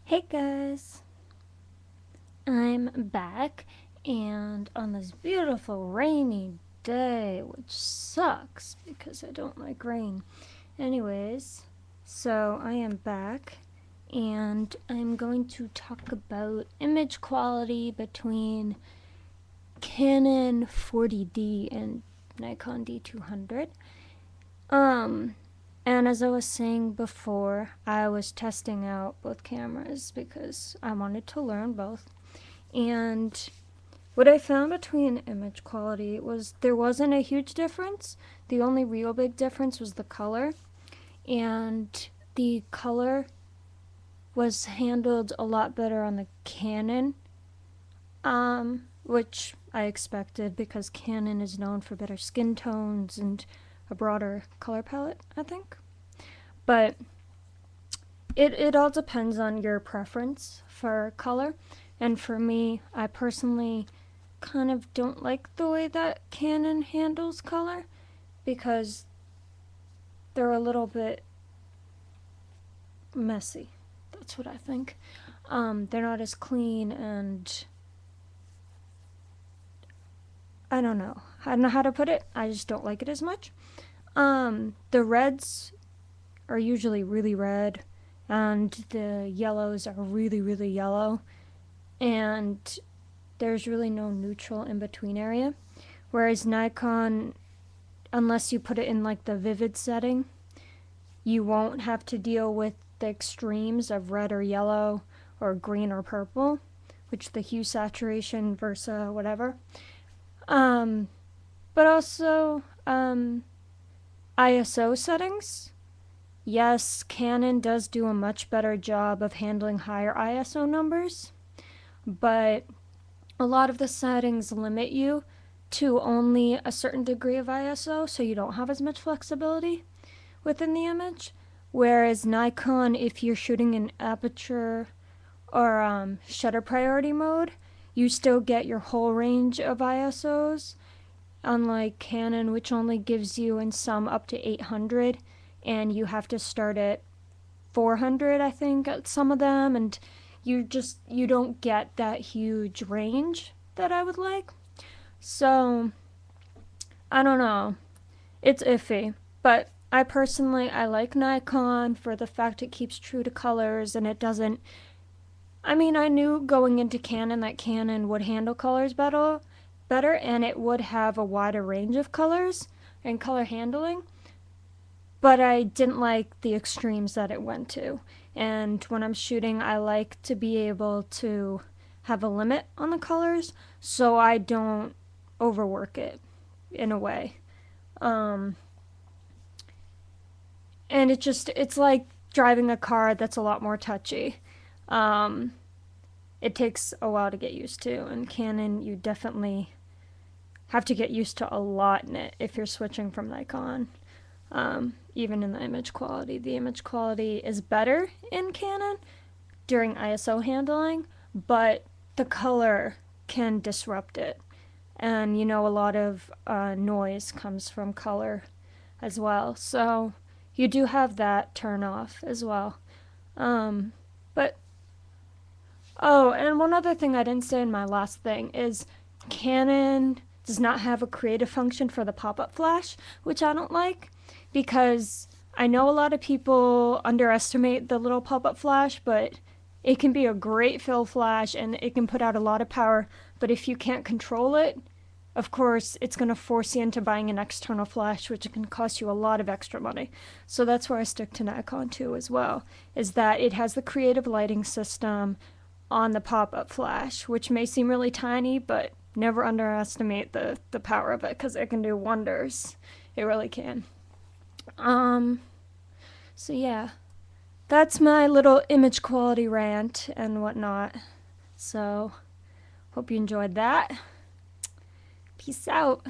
Hey guys, I'm back and on this beautiful rainy day, which sucks because I don't like rain. Anyways, so I am back and I'm going to talk about image quality between Canon 40D and Nikon D200. Um, and as I was saying before, I was testing out both cameras because I wanted to learn both. And what I found between image quality was there wasn't a huge difference. The only real big difference was the color. And the color was handled a lot better on the Canon, which I expected because Canon is known for better skin tones and a broader color palette, I think. But it all depends on your preference for color. And for me, I personally kind of don't like the way that Canon handles color because they're a little bit messy. That's what I think. They're not as clean, and I don't know. I don't know how to put it. I just don't like it as much. The reds are usually really red, and the yellows are really, really yellow, and there's really no neutral in between area. Whereas Nikon, unless you put it in like the vivid setting, you won't have to deal with the extremes of red or yellow or green or purple, which the hue saturation versus whatever. But also ISO settings. Yes, Canon does do a much better job of handling higher ISO numbers, but a lot of the settings limit you to only a certain degree of ISO, so you don't have as much flexibility within the image. Whereas Nikon, if you're shooting in aperture or shutter priority mode, you still get your whole range of ISOs, unlike Canon, which only gives you in some up to 800, and you have to start at 400, I think, at some of them, and you don't get that huge range that I would like. So I don't know, it's iffy, but I like Nikon for the fact it keeps true to colors and it doesn't. I mean, I knew going into Canon that Canon would handle colors better, and it would have a wider range of colors and color handling, but I didn't like the extremes that it went to. And when I'm shooting, I like to be able to have a limit on the colors so I don't overwork it in a way. And it's like driving a car that's a lot more touchy. It takes a while to get used to, and Canon, you definitely have to get used to a lot in it if you're switching from Nikon. Even in the image quality is better in Canon during ISO handling, but the color can disrupt it. And a lot of noise comes from color as well. So you do have that turn off as well. But, oh, and one other thing I didn't say in my last thing is Canon does not have a creative function for the pop-up flash, which I don't like because I know a lot of people underestimate the little pop-up flash, but it can be a great fill flash and it can put out a lot of power, but if you can't control it, of course, it's going to force you into buying an external flash, which can cost you a lot of extra money. So that's where I stick to Nikon too as well, is that it has the creative lighting system on the pop-up flash, which may seem really tiny, but never underestimate the power of it because it can do wonders. It really can. So yeah, that's my little image quality rant and whatnot. So, hope you enjoyed that. Peace out.